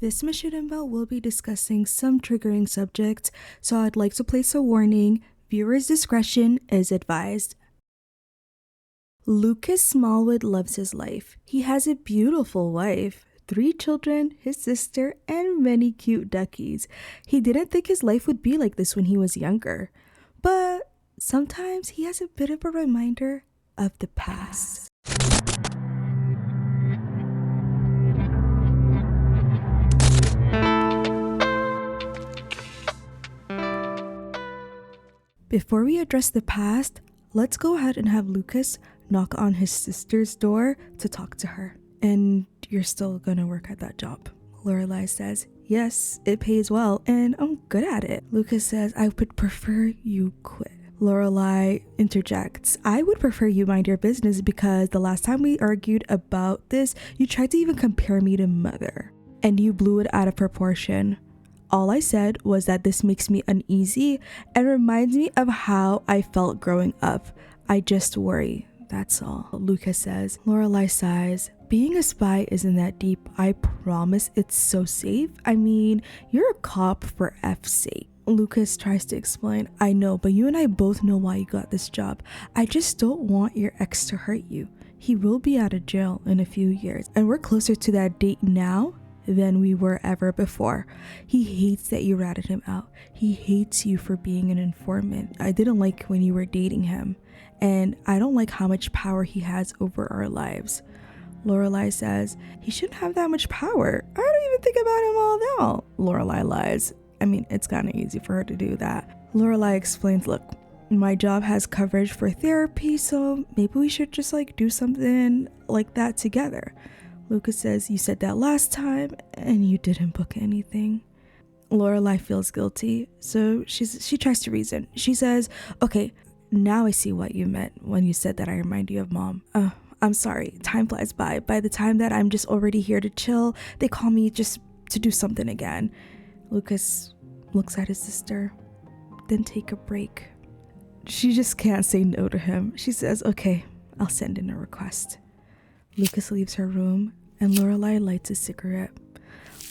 This machinima will be discussing some triggering subjects, so I'd like to place a warning. Viewers' discretion is advised. Lucas Smallwood loves his life. He has a beautiful wife, 3 children, his sister, and many cute duckies. He didn't think his life would be like this when he was younger, but sometimes he has a bit of a reminder of the past. Before we address the past, let's go ahead and have Lucas knock on his sister's door to talk to her. And you're still gonna work at that job? Lorelei says, yes, it pays well and I'm good at it. Lucas says, I would prefer you quit. Lorelei interjects, I would prefer you mind your business because the last time we argued about this, you tried to even compare me to Mother. And you blew it out of proportion. All I said was that this makes me uneasy and reminds me of how I felt growing up. I just worry, that's all. Lucas says. Lorelei sighs. Being a spy isn't that deep. I promise it's so safe. I mean, you're a cop for F's sake. Lucas tries to explain. I know, but you and I both know why you got this job. I just don't want your ex to hurt you. He will be out of jail in a few years, and we're closer to that date now than we were ever before. He hates that you ratted him out. He hates you for being an informant. I didn't like when you were dating him, and I don't like how much power he has over our lives. Lorelei says, he shouldn't have that much power. I don't even think about him all now. Lorelei lies. I mean, it's kind of easy for her to do that. Lorelei explains, look, my job has coverage for therapy, so maybe we should just do something like that together. Lucas says, you said that last time and you didn't book anything. Lorelei feels guilty, so she tries to reason. She says, okay, now I see what you meant when you said that I remind you of Mom. I'm sorry, time flies by. By the time that I'm just already here to chill, they call me just to do something again. Lucas looks at his sister, then take a break. She just can't say no to him. She says, okay, I'll send in a request. Lucas leaves her room and Lorelei lights a cigarette.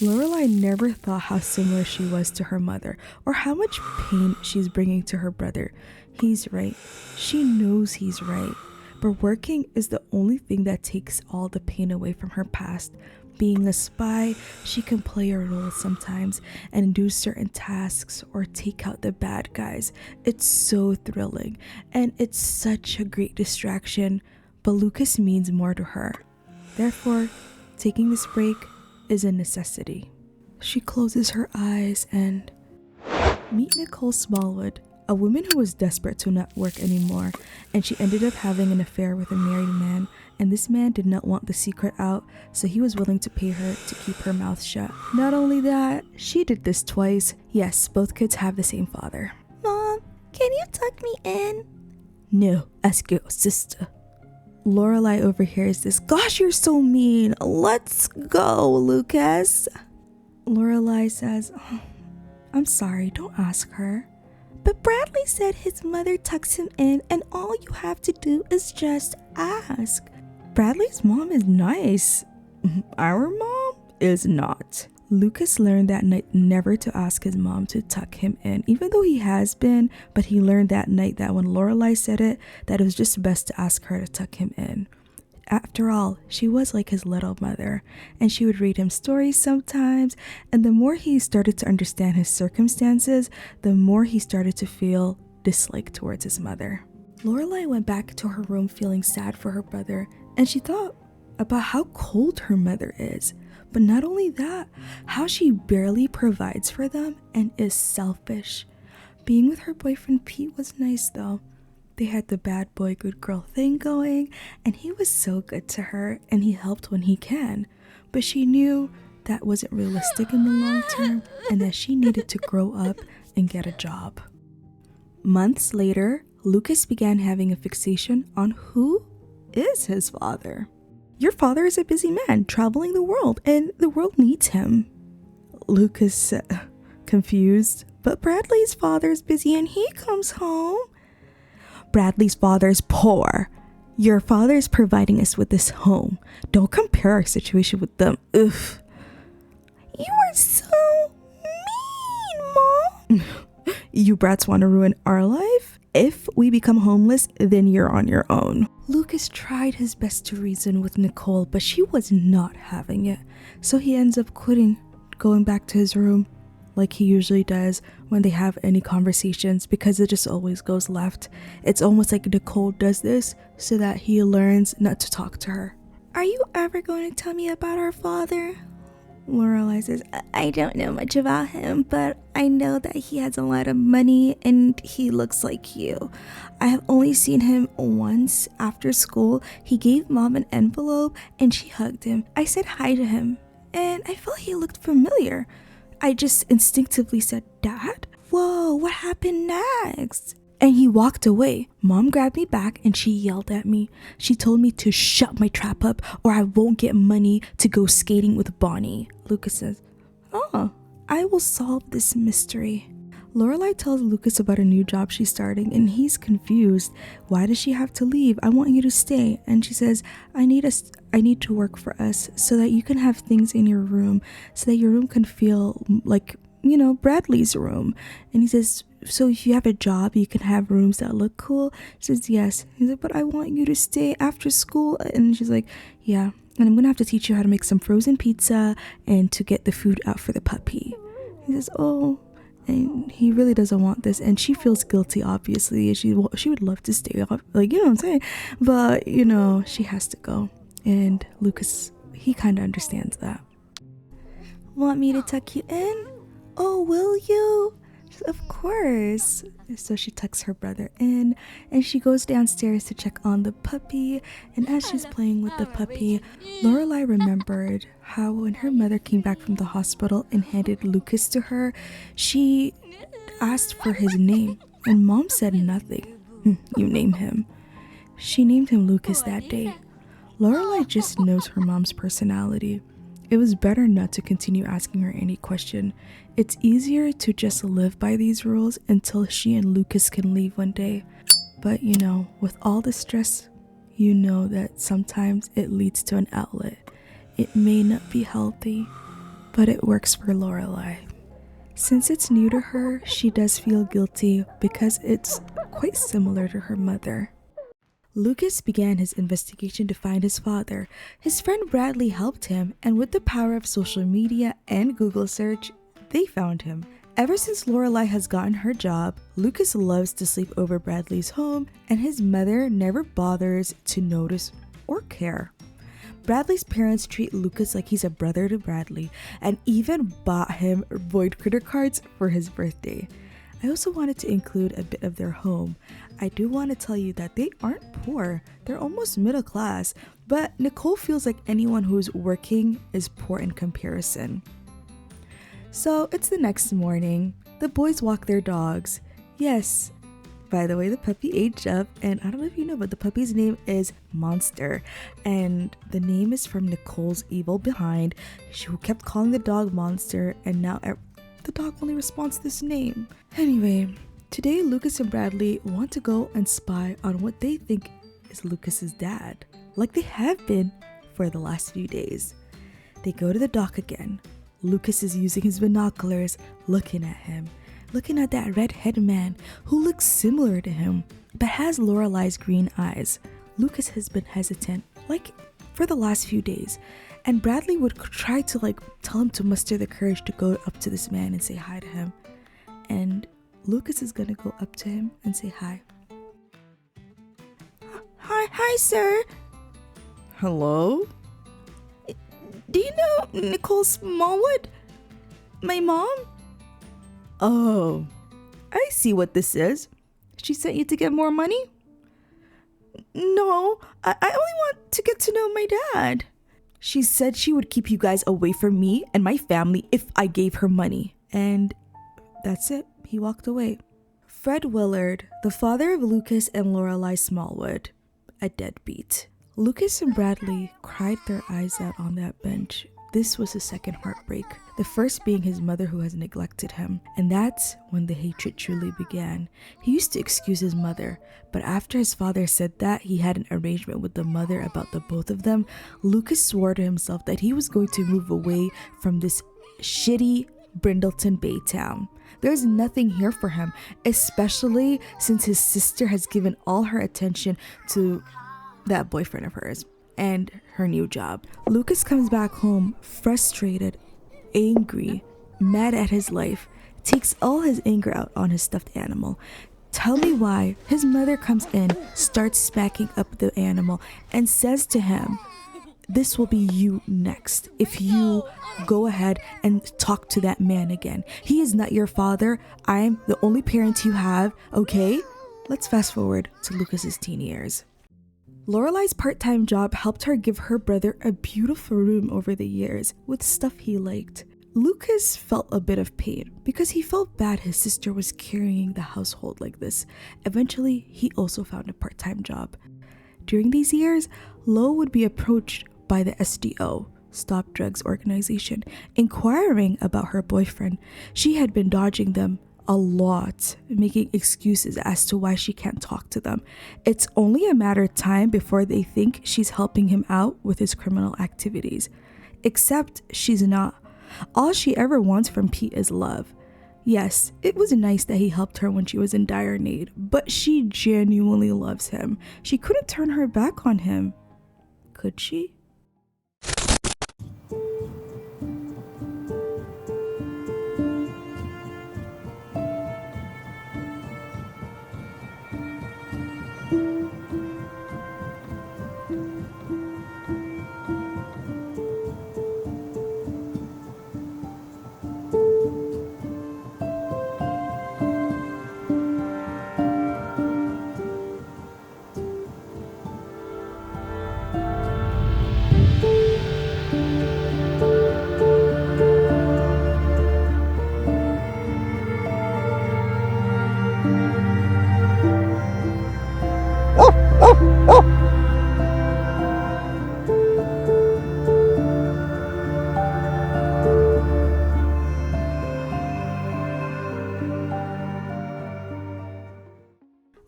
Lorelei never thought how similar she was to her mother or how much pain she's bringing to her brother. He's right. She knows he's right. But working is the only thing that takes all the pain away from her past. Being a spy, she can play a role sometimes and do certain tasks or take out the bad guys. It's so thrilling and it's such a great distraction. But Lucas means more to her. Therefore, taking this break is a necessity. She closes her eyes and meet Nicole Smallwood, a woman who was desperate to not work anymore, and she ended up having an affair with a married man, and this man did not want the secret out, so he was willing to pay her to keep her mouth shut. Not only that, she did this twice. Yes, both kids have the same father. Mom, can you tuck me in? No, ask your sister. Lorelei overhears this. Gosh, you're so mean. Let's go, Lucas. Lorelei says, I'm sorry, don't ask her. But Bradley said his mother tucks him in and all you have to do is just ask. Bradley's mom is nice. Our mom is not. Lucas learned that night never to ask his mom to tuck him in, even though he has been, but he learned that night that when Lorelei said it, that it was just best to ask her to tuck him in. After all, she was like his little mother, and she would read him stories sometimes, and the more he started to understand his circumstances, the more he started to feel dislike towards his mother. Lorelei went back to her room feeling sad for her brother, and she thought about how cold her mother is. But not only that, how she barely provides for them and is selfish. Being with her boyfriend Pete was nice though. They had the bad boy good girl thing going and he was so good to her and he helped when he can. But she knew that wasn't realistic in the long term and that she needed to grow up and get a job. Months later, Lucas began having a fixation on who is his father. Your father is a busy man traveling the world and the world needs him. Lucas said, confused, but Bradley's father's busy and he comes home. Bradley's father's poor. Your father is providing us with this home. Don't compare our situation with them. Ugh. You are so mean, Mom. You brats want to ruin our life? If we become homeless, then you're on your own. Lucas tried his best to reason with Nicole, but she was not having it. So he ends up quitting, going back to his room, like he usually does when they have any conversations, because it just always goes left. It's almost like Nicole does this so that he learns not to talk to her. Are you ever going to tell me about our father? Lorelei says, I don't know much about him, but I know that he has a lot of money and he looks like you. I have only seen him once after school. He gave Mom an envelope and she hugged him. I said hi to him and I felt he looked familiar. I just instinctively said, Dad? Whoa, what happened next? And he walked away. Mom grabbed me back and she yelled at me. She told me to shut my trap up or I won't get money to go skating with Bonnie. Lucas says, oh, I will solve this mystery. Lorelei tells Lucas about a new job she's starting and he's confused. Why does she have to leave? I want you to stay. And she says, I need to work for us so that you can have things in your room, so that your room can feel like, Bradley's room. And he says, so if you have a job, you can have rooms that look cool? She says, yes. He's like, but I want you to stay after school. And she's like, yeah. And I'm going to have to teach you how to make some frozen pizza and to get the food out for the puppy. He says, oh. And he really doesn't want this. And she feels guilty, obviously. She would love to stay off. Like, you know what I'm saying? But, she has to go. And Lucas, he kind of understands that. Want me to tuck you in? Oh, will you? Of course. So she tucks her brother in and she goes downstairs to check on the puppy. And as she's playing with the puppy, Lorelei remembered how when her mother came back from the hospital and handed Lucas to her, she asked for his name and Mom said nothing. You name him. She named him Lucas that day. Lorelei just knows her mom's personality. It was better not to continue asking her any question. It's easier to just live by these rules until she and Lucas can leave one day. But with all the stress, that sometimes it leads to an outlet. It may not be healthy, but it works for Lorelei. Since it's new to her, she does feel guilty because it's quite similar to her mother. Lucas began his investigation to find his father. His friend Bradley helped him, and with the power of social media and Google search, they found him. Ever since Lorelei has gotten her job, Lucas loves to sleep over Bradley's home, and his mother never bothers to notice or care. Bradley's parents treat Lucas like he's a brother to Bradley, and even bought him Void Critter cards for his birthday. I also wanted to include a bit of their home. I do want to tell you that they aren't poor. They're almost middle class, but Nicole feels like anyone who's working is poor in comparison. So it's the next morning. The boys walk their dogs. Yes, by the way, the puppy aged up, and I don't know if you know, but the puppy's name is Monster, and the name is from Nicole's evil behind, who kept calling the dog Monster, and now the dog only responds to this name. Anyway, today Lucas and Bradley want to go and spy on what they think is Lucas's dad, like they have been for the last few days. They go to the dock again. Lucas is using his binoculars, looking at him, looking at that red-headed man who looks similar to him, but has Lorelei's green eyes. Lucas has been hesitant, like for the last few days, and Bradley would try to tell him to muster the courage to go up to this man and say hi to him. And Lucas is gonna go up to him and say hi. Hi, sir. Hello? Do you know Nicole Smallwood? My mom? Oh, I see what this is. She sent you to get more money? No, I only want to get to know my dad. She said she would keep you guys away from me and my family if I gave her money. And that's it. He walked away. Fred Willard, the father of Lucas and Lorelei Smallwood, a deadbeat. Lucas and Bradley cried their eyes out on that bench. This was his second heartbreak, the first being his mother who has neglected him. And that's when the hatred truly began. He used to excuse his mother, but after his father said that he had an arrangement with the mother about the both of them, Lucas swore to himself that he was going to move away from this shitty Brindleton Bay town. There's nothing here for him, especially since his sister has given all her attention to that boyfriend of hers and her new job. Lucas comes back home frustrated, angry, mad at his life, takes all his anger out on his stuffed animal. Tell me why. His mother comes in, starts smacking up the animal, and says to him, "This will be you next if you go ahead and talk to that man again. He is not your father. I'm the only parent you have, okay?" Let's fast forward to Lucas's teen years. Lorelei's part-time job helped her give her brother a beautiful room over the years with stuff he liked. Lucas felt a bit of pain because he felt bad his sister was carrying the household like this. Eventually, he also found a part-time job. During these years, Lo would be approached by the SDO, Stop Drugs Organization, inquiring about her boyfriend. She had been dodging them a lot, making excuses as to why she can't talk to them. It's only a matter of time before they think she's helping him out with his criminal activities. Except she's not. All she ever wants from Pete is love. Yes, it was nice that he helped her when she was in dire need, but she genuinely loves him. She couldn't turn her back on him. Could she?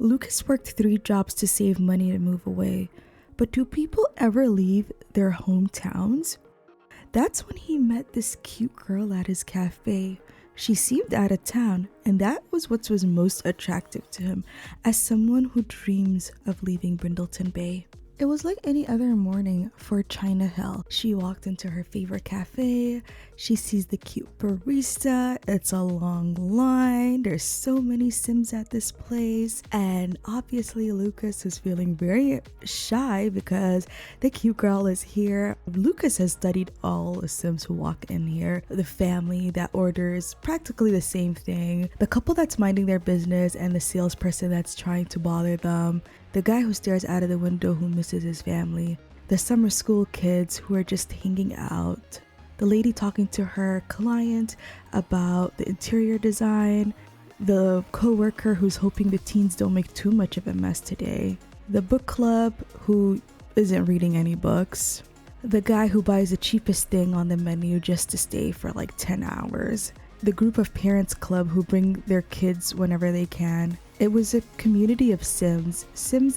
Lucas worked 3 jobs to save money to move away. But do people ever leave their hometowns? That's when he met this cute girl at his cafe. She seemed out of town, and that was what was most attractive to him as someone who dreams of leaving Brindleton Bay. It was like any other morning for China Hill. She walked into her favorite cafe. She sees the cute barista. It's a long line. There's so many Sims at this place. And obviously Lucas is feeling very shy because the cute girl is here. Lucas has studied all the Sims who walk in here. The family that orders practically the same thing. The couple that's minding their business and the salesperson that's trying to bother them. The guy who stares out of the window who misses his family. The summer school kids who are just hanging out. The lady talking to her client about the interior design. The co-worker who's hoping the teens don't make too much of a mess today. The book club who isn't reading any books. The guy who buys the cheapest thing on the menu just to stay for like 10 hours. The group of parents club who bring their kids whenever they can. It was a community of Sims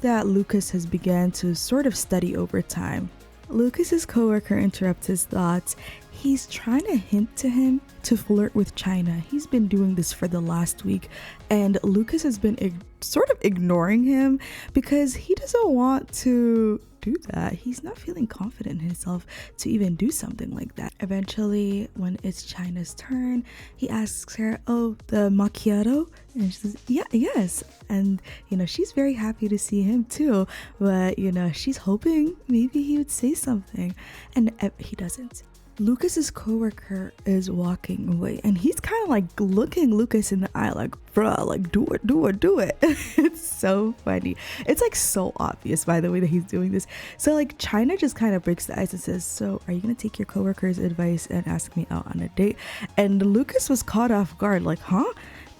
that Lucas has begun to sort of study over time. Lucas's coworker interrupts his thoughts. He's trying to hint to him to flirt with China. He's been doing this for the last week, and Lucas has been sort of ignoring him because he doesn't want to do that. He's not feeling confident in himself to even do something like that. Eventually, when it's China's turn, he asks her, "Oh, the macchiato?" And she says, yes. And, she's very happy to see him too. But, she's hoping maybe he would say something. And he doesn't. Lucas's coworker is walking away and he's kind of like looking Lucas in the eye like, bruh, like do it. It's so funny. It's like so obvious by the way that he's doing this. So like China just kind of breaks the ice and says, "So are you gonna take your coworker's advice and ask me out on a date?" And Lucas was caught off guard like, huh?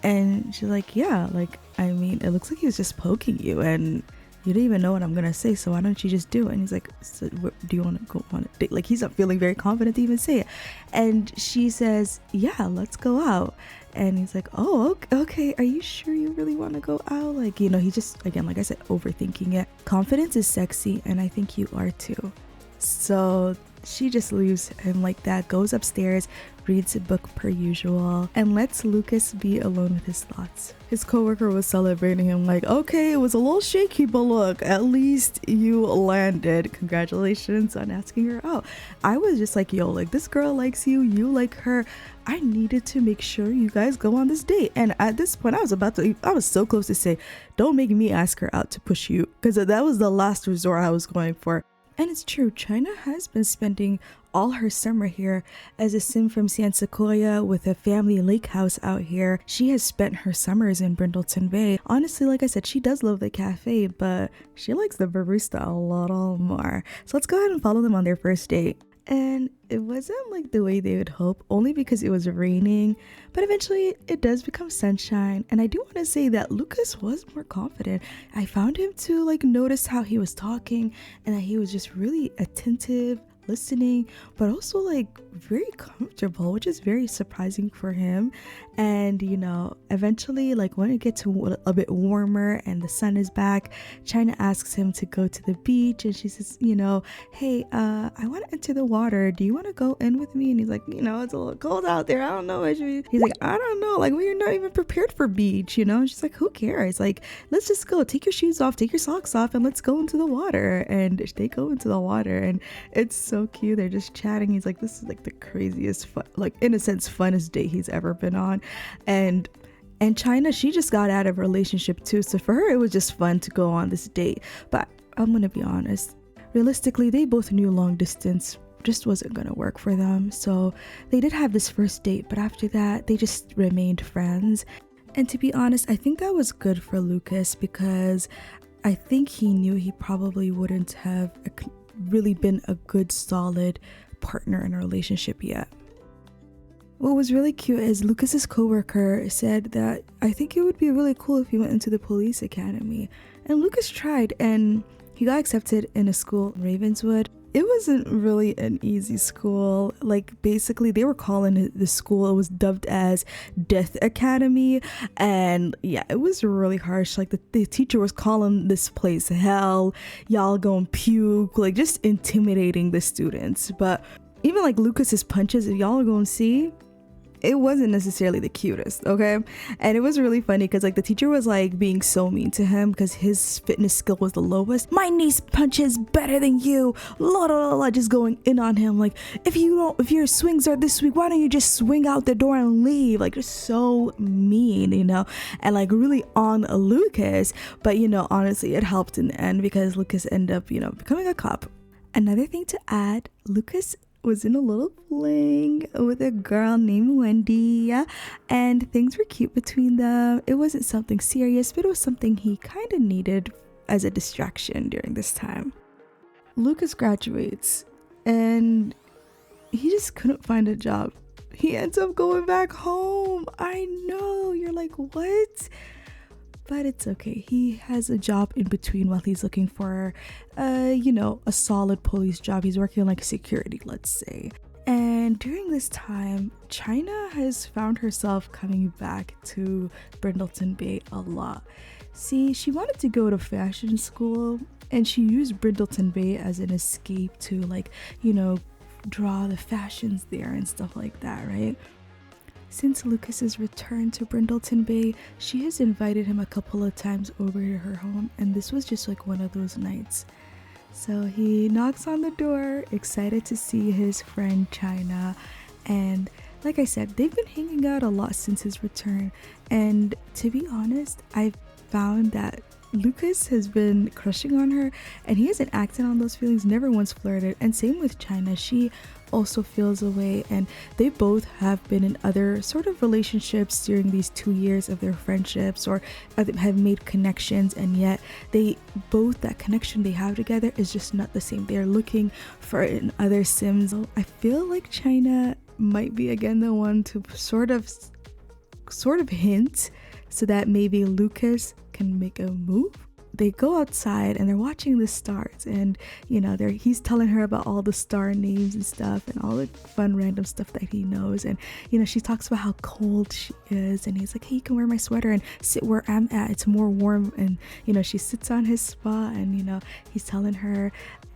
And she's like, "Yeah, like I mean it looks like he was just poking you and you don't even know what I'm gonna say, so why don't you just do it?" And he's like, "So do you want to go on a date?" Like he's not feeling very confident to even say it. And she says, "Yeah, let's go out." And he's like, "Oh, okay, are you sure you really want to go out?" Like, he's just, again, like I said, overthinking it. Confidence is sexy, and I think you are too. So she just leaves him like that, goes upstairs, reads a book per usual, and lets Lucas be alone with his thoughts. His coworker was celebrating him like, okay, it was a little shaky, but look, at least you landed. Congratulations on asking her out. I was just like, yo, like this girl likes you, you like her. I needed to make sure you guys go on this date. And at this point, I was so close to say, don't make me ask her out to push you, because that was the last resort I was going for. And it's true, China has been spending all her summer here. As a sim from San Sequoia with a family lake house out here, she has spent her summers in Brindleton Bay. Honestly, like I said, she does love the cafe, but she likes the barista a little more. So let's go ahead and follow them on their first date. And it wasn't like the way they would hope, only because it was raining, but eventually it does become sunshine. And I do want to say that Lucas was more confident. I found him to like notice how he was talking and that he was just really attentive, listening, but also like very comfortable, which is very surprising for him. And you know, eventually, like when it gets a bit warmer and the sun is back, China asks him to go to the beach, and she says, you know, hey, I want to enter the water, do you want to go in with me? And he's like, you know, it's a little cold out there, I don't know. He's like, I don't know, like we're not even prepared for beach, you know? And she's like, who cares, like let's just go, take your shoes off, take your socks off, and let's go into the water. And they go into the water, and it's so cute. They're just chatting. He's like, this is like the craziest fun, like in a sense funnest date he's ever been on. And China, she just got out of a relationship too, so for her it was just fun to go on this date. But I'm gonna be honest, realistically they both knew long distance just wasn't gonna work for them. So they did have this first date, but after that they just remained friends. And to be honest, I think that was good for Lucas, because I think he knew he probably wouldn't have really been a good solid partner in a relationship yet. What was really cute is Lucas's coworker said that I think it would be really cool if he went into the police academy. And Lucas tried, and he got accepted in a school in Ravenswood. It wasn't really an easy school. Like basically they were calling the school, it was dubbed as Death Academy. And yeah, it was really harsh. Like the teacher was calling this place hell, y'all gonna puke, like just intimidating the students. But even like Lucas's punches, if y'all are gonna see, it wasn't necessarily the cutest, okay? And it was really funny because like the teacher was like being so mean to him because his fitness skill was the lowest. My niece punches better than you, la la la, just going in on him like, if your swings are this weak, why don't you just swing out the door and leave? Like just so mean, you know, and like really on Lucas. But you know, honestly it helped in the end because Lucas ended up, you know, becoming a cop. Another thing to add, Lucas was in a little fling with a girl named Wendy, and things were cute between them. It wasn't something serious, but it was something he kind of needed as a distraction during this time. Lucas graduates and he just couldn't find a job. He ends up going back home. I know, you're like, what? But it's okay. He has a job in between while he's looking for, you know, a solid police job. He's working like security, let's say. And during this time, China has found herself coming back to Brindleton Bay a lot. See, she wanted to go to fashion school and she used Brindleton Bay as an escape to like, you know, draw the fashions there and stuff like that, right? Since Lucas's return to Brindleton Bay, she has invited him a couple of times over to her home, and this was just like one of those nights. So he knocks on the door, excited to see his friend China, and like I said, they've been hanging out a lot since his return. And to be honest, I've found that Lucas has been crushing on her and he hasn't acted on those feelings, never once flirted. And same with China, she also feels a way, and they both have been in other sort of relationships during these 2 years of their friendships, or have made connections, and yet they both, that connection they have together is just not the same. They're looking for it in other sims. I feel like China might be again the one to sort of hint so that maybe Lucas can make a move. They go outside and they're watching the stars, and you know, he's telling her about all the star names and stuff and all the fun random stuff that he knows. And you know, she talks about how cold she is, and he's like, hey, you can wear my sweater and sit where I'm at, it's more warm. And you know, she sits on his spot, and you know, he's telling her,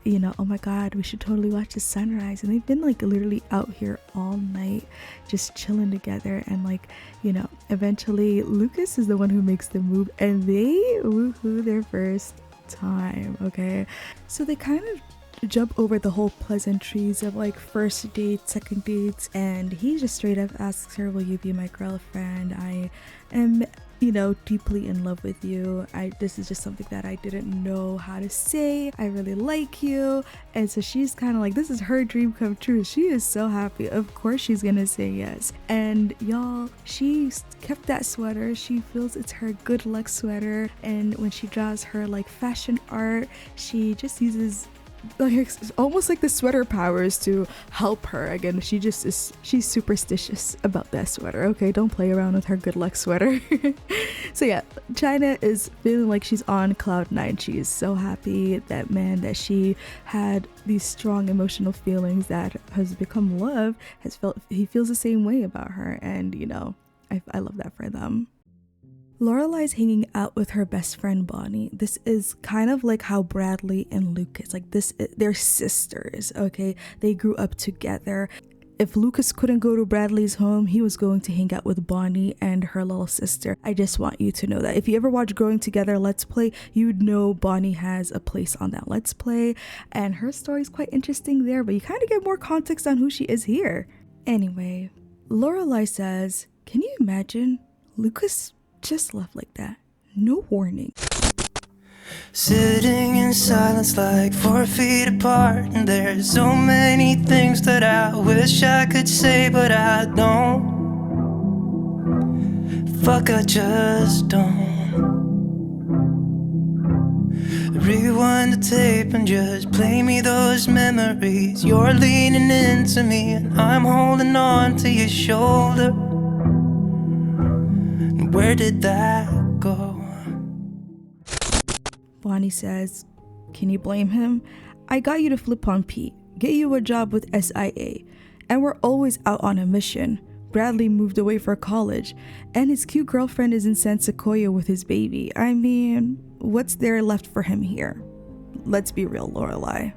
you know, oh my god, we should totally watch the sunrise. And they've been like literally out here all night just chilling together. And like, you know, eventually Lucas is the one who makes the move and they woohoo their first time. Okay, so they kind of jump over the whole pleasantries of like first dates, second dates, and he just straight up asks her, will you be my girlfriend? I am, you know, deeply in love with you. This is just something that I didn't know how to say. I really like you. And so she's kind of like, this is her dream come true. She is so happy. Of course she's gonna say yes. And y'all, she kept that sweater. She feels it's her good luck sweater. And when she draws her like fashion art, she just uses like it's almost like the sweater powers to help her. Again, she's superstitious about that sweater. Okay, don't play around with her good luck sweater. So yeah, China is feeling like she's on cloud nine. She is so happy that man that she had these strong emotional feelings that has become love he feels the same way about her. And you know, I love that for them. Lorelei's hanging out with her best friend Bonnie. This is kind of like how Bradley and Lucas, like they're sisters, okay? They grew up together. If Lucas couldn't go to Bradley's home, he was going to hang out with Bonnie and her little sister. I just want you to know that. If you ever watch Growing Together Let's Play, you'd know Bonnie has a place on that Let's Play, and her story is quite interesting there, but you kind of get more context on who she is here. Anyway, Lorelei says, can you imagine? Lucas just left like that, no warning. Sitting in silence like 4 feet apart, and there's so many things that I wish I could say, but I don't. Fuck, I just don't. Rewind the tape and just play me those memories. You're leaning into me and I'm holding on to your shoulder. Where did that go? Bonnie says, can you blame him? I got you to flip on Pete, get you a job with SIA, and we're always out on a mission. Bradley moved away for college, and his cute girlfriend is in San Sequoia with his baby. I mean, what's there left for him here? Let's be real, Lorelei.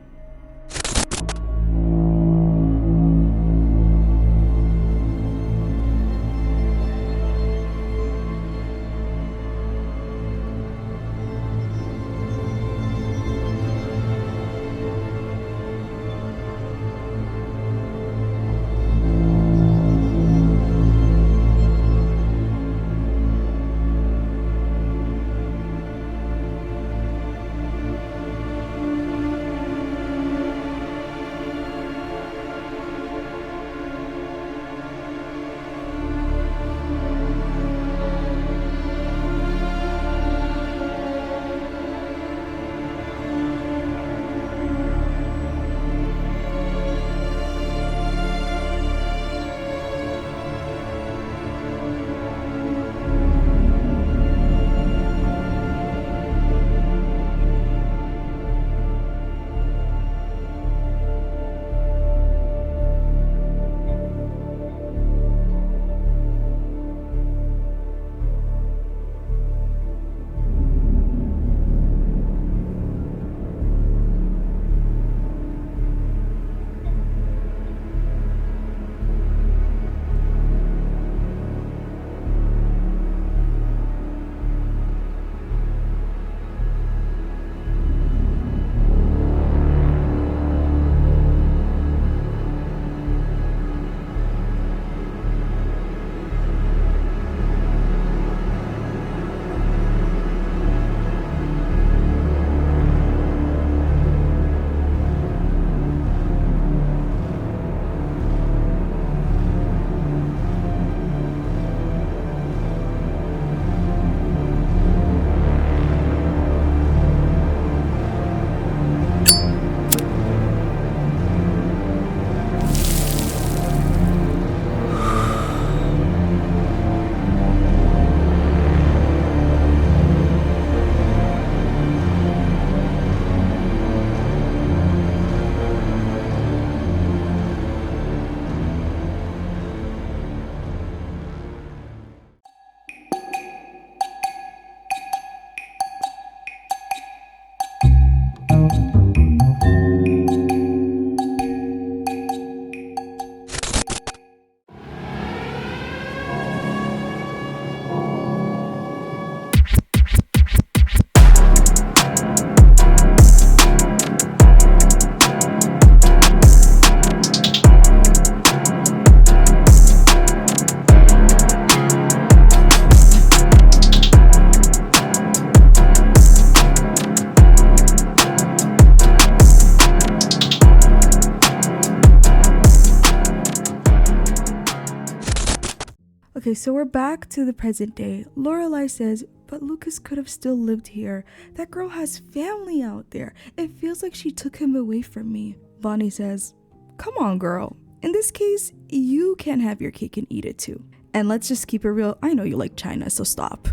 Okay, so we're back to the present day. Lorelei says, but Lucas could have still lived here. That girl has family out there. It feels like she took him away from me. Bonnie says, come on, girl. In this case, you can have your cake and eat it too. And let's just keep it real. I know you like China, so stop.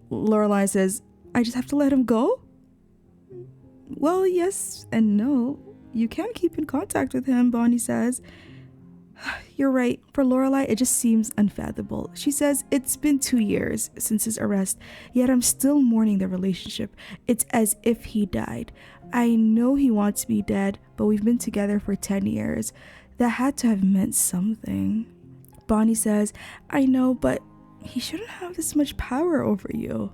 Lorelei says, I just have to let him go? Well, yes and no. You can keep in contact with him, Bonnie says. You're right. For Lorelei, it just seems unfathomable. She says, it's been 2 years since his arrest, yet I'm still mourning the relationship. It's as if he died. I know he wants me dead, but we've been together for 10 years. That had to have meant something. Bonnie says, I know, but he shouldn't have this much power over you.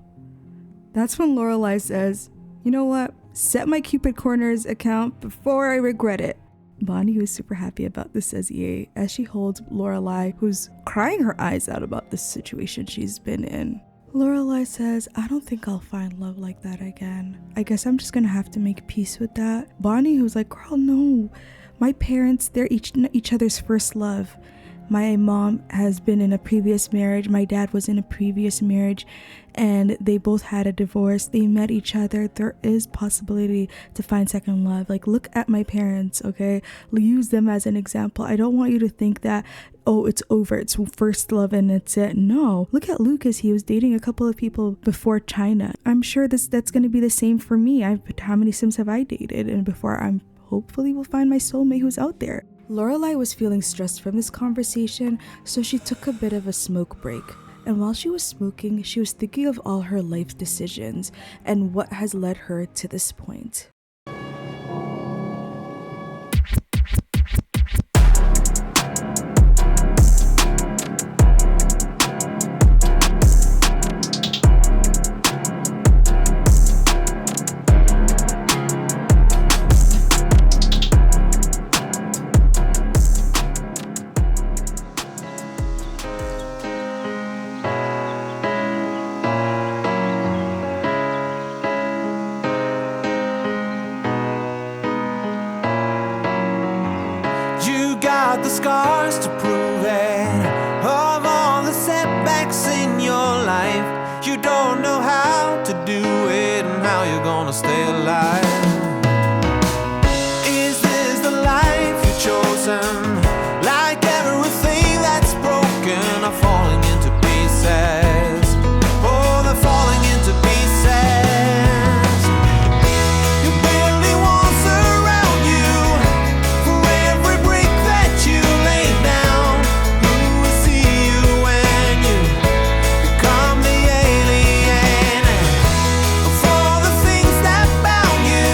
That's when Lorelei says, you know what? Set my Cupid Corners account before I regret it. Bonnie, who is super happy about this, says yay as she holds Lorelei, who's crying her eyes out about the situation she's been in. Lorelei says, I don't think I'll find love like that again. I guess I'm just gonna have to make peace with that. Bonnie, who's like, girl, no. My parents, they're each other's first love. My mom has been in a previous marriage. My dad was in a previous marriage, and they both had a divorce. They met each other. There is possibility to find second love. Like, look at my parents, okay? Use them as an example. I don't want you to think that, oh, it's over. It's first love and it's it. No. Look at Lucas. He was dating a couple of people before China. I'm sure that's going to be the same for me. How many Sims have I dated? And before hopefully will find my soulmate who's out there. Lorelei was feeling stressed from this conversation, so she took a bit of a smoke break. And while she was smoking, she was thinking of all her life decisions and what has led her to this point. The scars to prove it. Of all the setbacks in your life, you don't know how to do it and how you're gonna stay alive. Is this the life you've chosen? Like everything that's broken are falling into pieces. Oh, they're falling into pieces. You're building walls around you for every brick that you lay down. Who will see you when you become the alien? For the things that bound you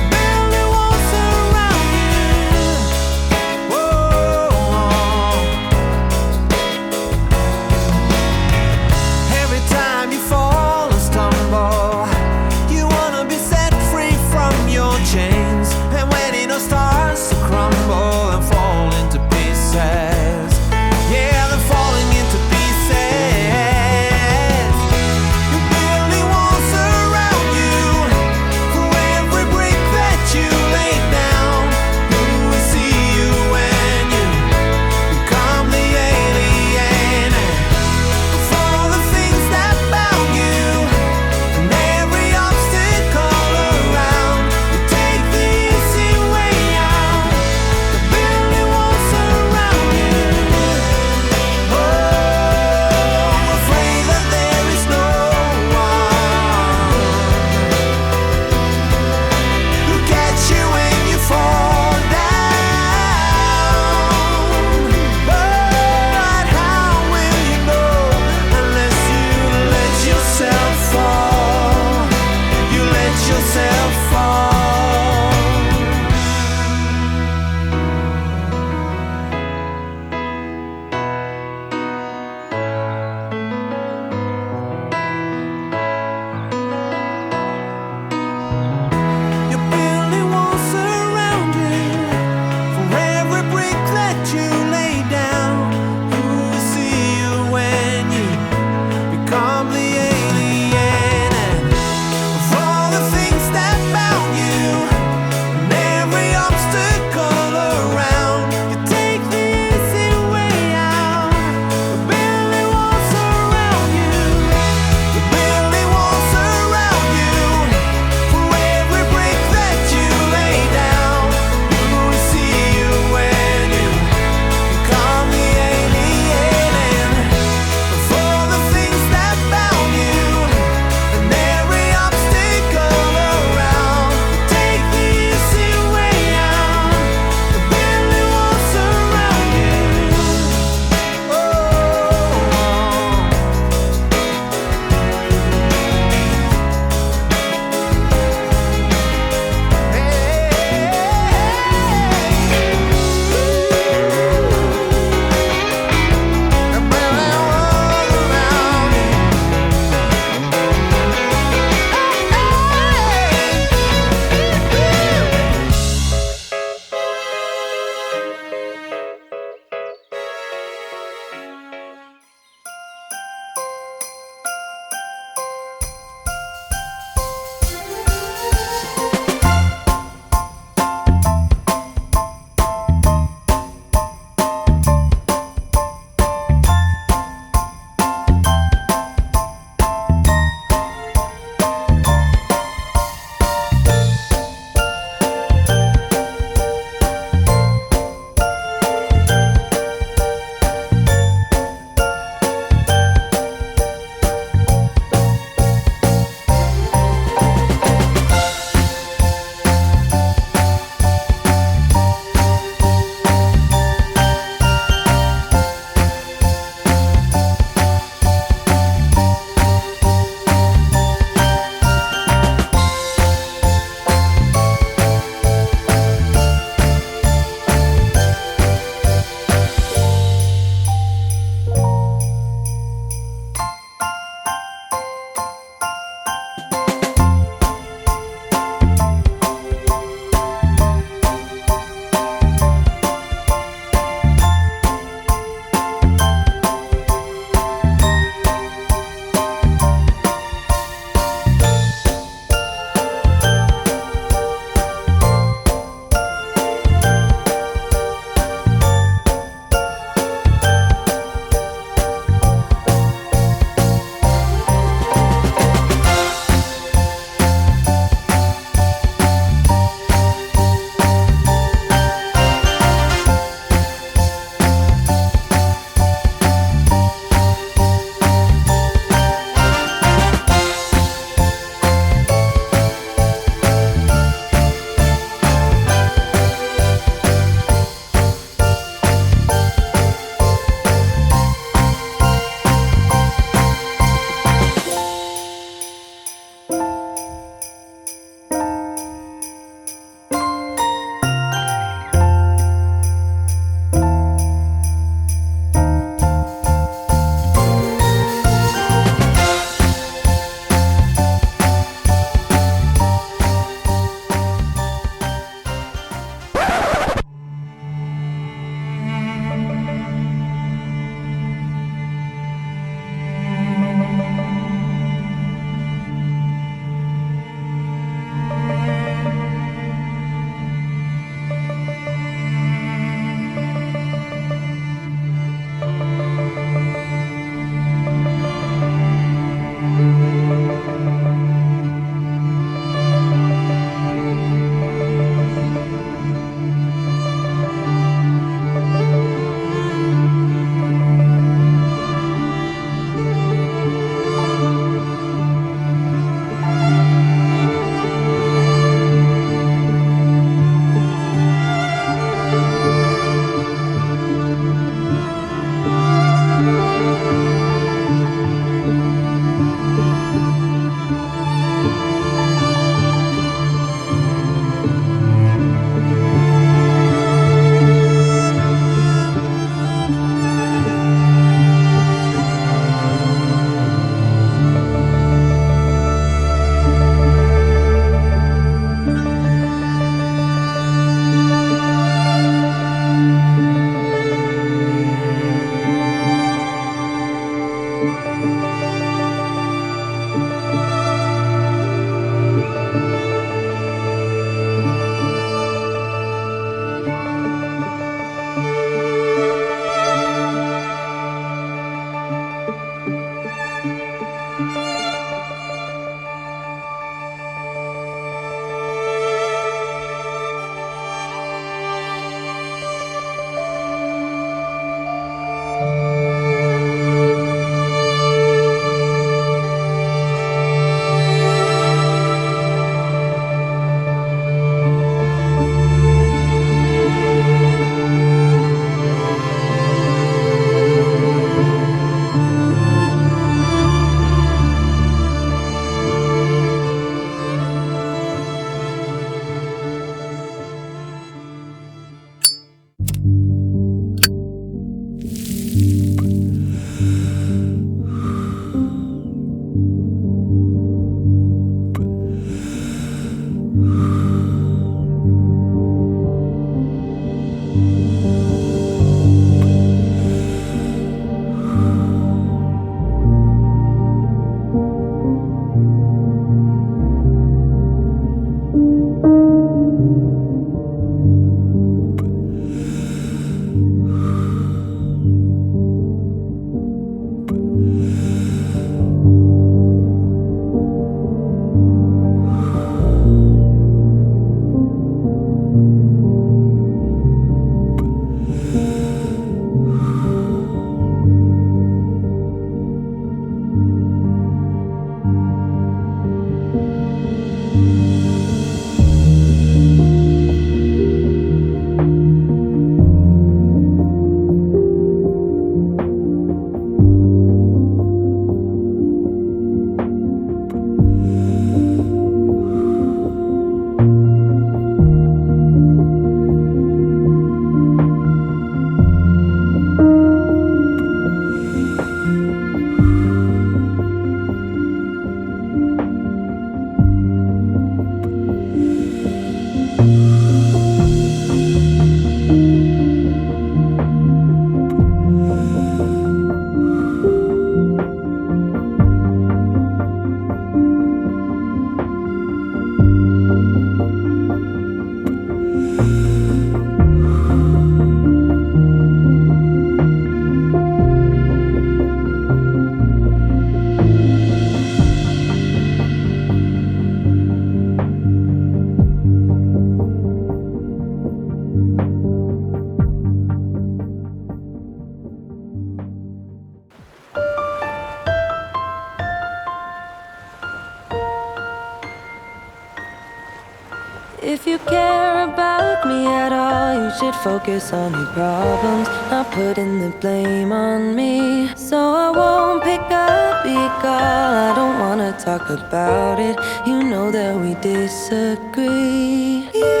care about me at all, you should focus on your problems, not putting the blame on me. So I won't pick up your call, I don't wanna talk about it. You know that we disagree. You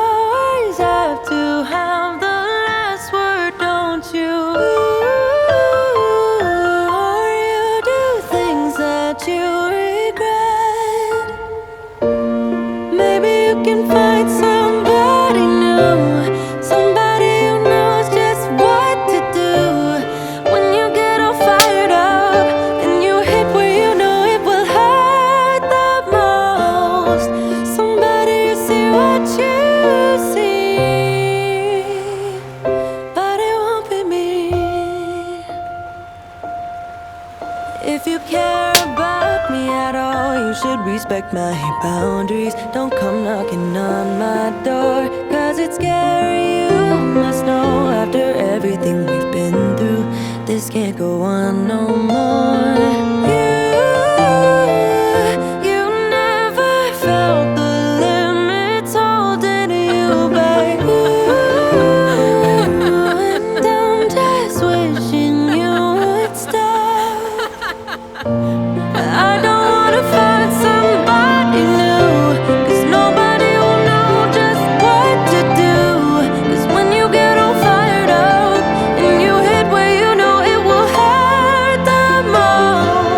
always have to have the last word, don't you? Or you do things that you regret. Maybe you can find somebody new, somebody who knows just what to do. When you get all fired up and you hit where you know it will hurt the most, somebody who see what you see, but it won't be me. If you care about me at all, you should respect my boundaries. Don't come knocking on my door, 'cause it's scary, you must know. After everything we've been through, this can't go on no more. You never felt the limits holding you back. And I'm just wishing you would stop. I don't wanna find somebody new, 'cause nobody will know just what to do. 'Cause when you get all fired up and you hit where you know it will hurt the most,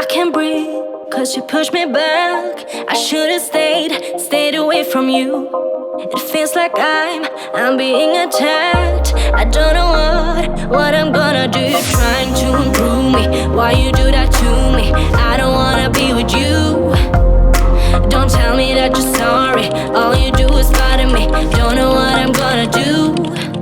can't breathe, cause you pushed me back. I should've stayed away from you. It feels like I'm being attacked. I don't know what I'm gonna do. You're trying to improve me, why you do that to me? I don't wanna be with you. Don't tell me that you're sorry, all you do is bother me. Don't know what I'm gonna do.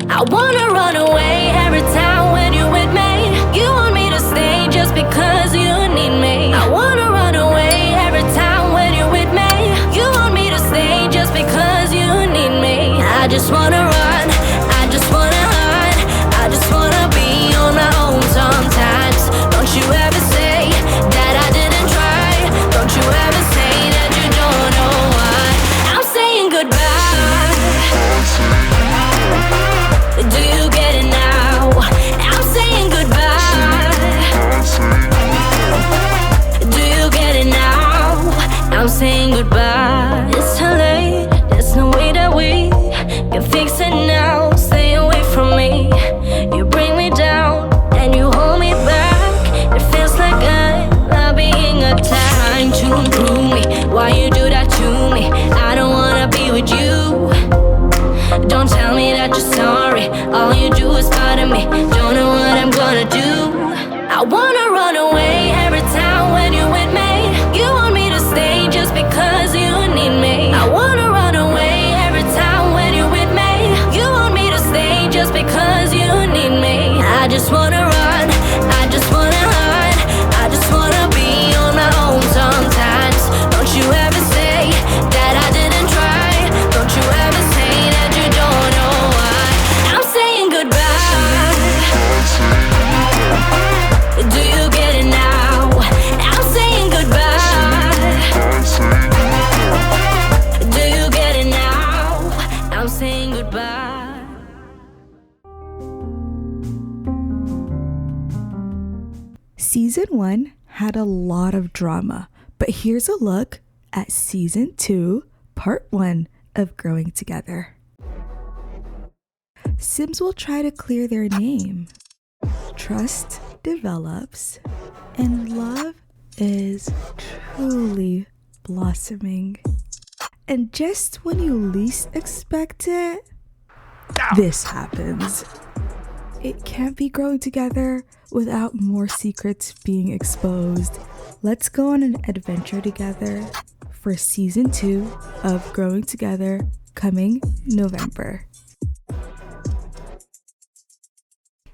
I wanna run away every time when you're with me. You want me to stay just because you need me. I wanna run away every time when you're with me. You want me to stay just because you need me. I just wanna run, I just wanna hide. I just wanna be on my own sometimes. Don't you ever say I'm saying goodbye. It's too late, there's no way that we can fix it now. Stay away from me, you bring me down and you hold me back. It feels like I'm not being attacked. Trying to improve me, why you do that to me? I don't wanna be with you. Don't tell me that you're sorry, all you do is bother me. Don't know what I'm gonna do. I wanna run away every time when you're with me. You want me to stay just because you need me. I wanna run away every time when you're with me. You want me to stay just because you need me. I just wanna run, I just wanna hide. I just wanna be on my own sometimes. Don't you ever say that I didn't try. Don't you ever say that you don't know why. I'm saying goodbye. Do you get it now? I'm saying goodbye. Do you get it now? I'm saying goodbye. Season 1 had a lot of drama, but here's a look at Season 2, Part 1 of Growing Together. Sims will try to clear their name. Trust develops, and love is truly blossoming. And just when you least expect it, this happens. It can't be growing together without more secrets being exposed. Let's go on an adventure together for Season 2 of Growing Together, coming November.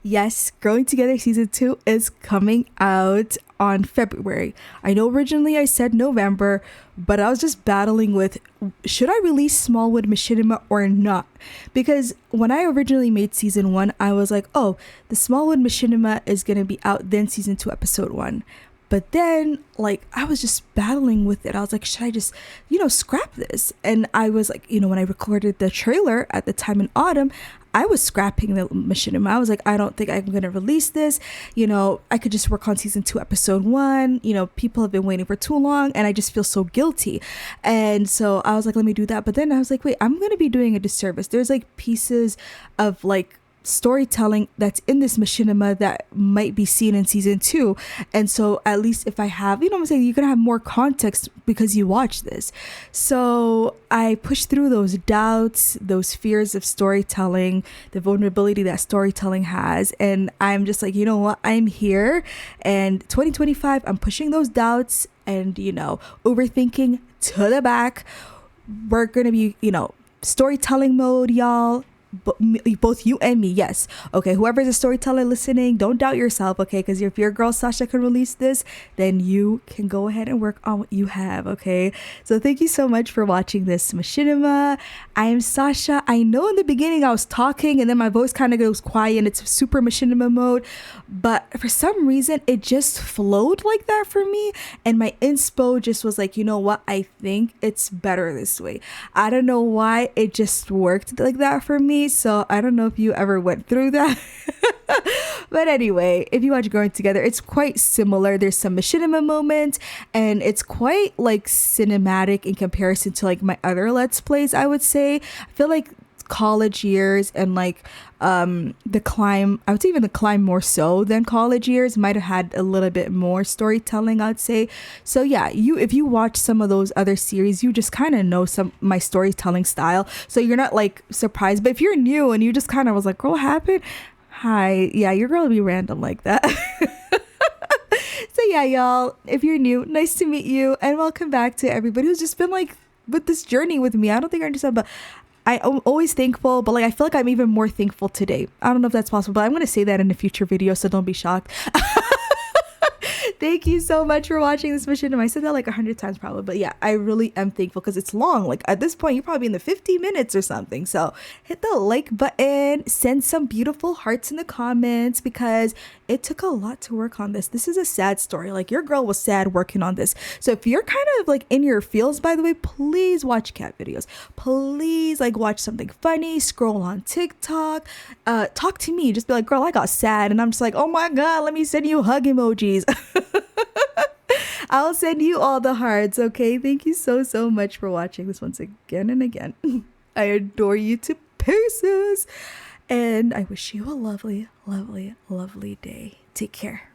Yes, Growing Together Season 2 is coming out on February. I know originally I said November, but I was just battling with, should I release Smallwood Machinima or not? Because when I originally made Season 1, I was like, oh, the Smallwood Machinima is going to be out then Season 2 Episode 1. But then, like, I was just battling with it. I was like, should I just, scrap this? And I was like, when I recorded the trailer at the time in autumn, I was scrapping the machinima. I was like, I don't think I'm going to release this. I could just work on Season 2, Episode 1. People have been waiting for too long and I just feel so guilty. And so I was like, let me do that. But then I was like, wait, I'm going to be doing a disservice. There's like pieces of like storytelling that's in this machinima that might be seen in Season 2. And so at least if I have, I'm saying, you're gonna have more context because you watch this. So I pushed through those doubts, those fears of storytelling, the vulnerability that storytelling has, and I'm just like, you know what, I'm here. And 2025, I'm pushing those doubts and overthinking to the back. We're gonna be storytelling mode, y'all. Both you and me, yes. Okay, whoever's a storyteller listening, don't doubt yourself, okay? Because if your girl Sasha can release this, then you can go ahead and work on what you have, okay? So thank you so much for watching this machinima. I am Sasha. I know in the beginning I was talking and then my voice kind of goes quiet and it's super machinima mode, but for some reason it just flowed like that for me, and my inspo just was like, you know what? I think it's better this way. I don't know why it just worked like that for me. So I don't know if you ever went through that. But anyway, if you watch Growing Together, it's quite similar. There's some machinima moments and it's quite like cinematic in comparison to like my other Let's Plays, I would say. I feel like college years and like the climb, I would say even the climb more so than college years, might have had a little bit more storytelling, I'd say. So yeah, if you watch some of those other series, you just kind of know my storytelling style, so you're not like surprised. But if you're new and you just kind of was like, what happened? Hi, yeah, your girl will be random like that. So yeah, y'all, if you're new, nice to meet you, and welcome back to everybody who's just been like with this journey with me. I don't think I understand, but I'm always thankful, but like I feel like I'm even more thankful today. I don't know if that's possible, but I'm going to say that in a future video, so don't be shocked. Thank you so much for watching this mission. I said that like 100 times probably, but yeah, I really am thankful because it's long. Like at this point, you're probably in the 50 minutes or something. So hit the like button, send some beautiful hearts in the comments because it took a lot to work on this. This is a sad story. Like your girl was sad working on this. So if you're kind of like in your feels, by the way, please watch cat videos. Please like watch something funny, scroll on TikTok, talk to me. Just be like, girl, I got sad. And I'm just like, oh my God, let me send you hug emojis. I'll send you all the hearts, okay? Thank you so, so much for watching this once again and again. I adore you to pieces. And I wish you a lovely, lovely, lovely day. Take care.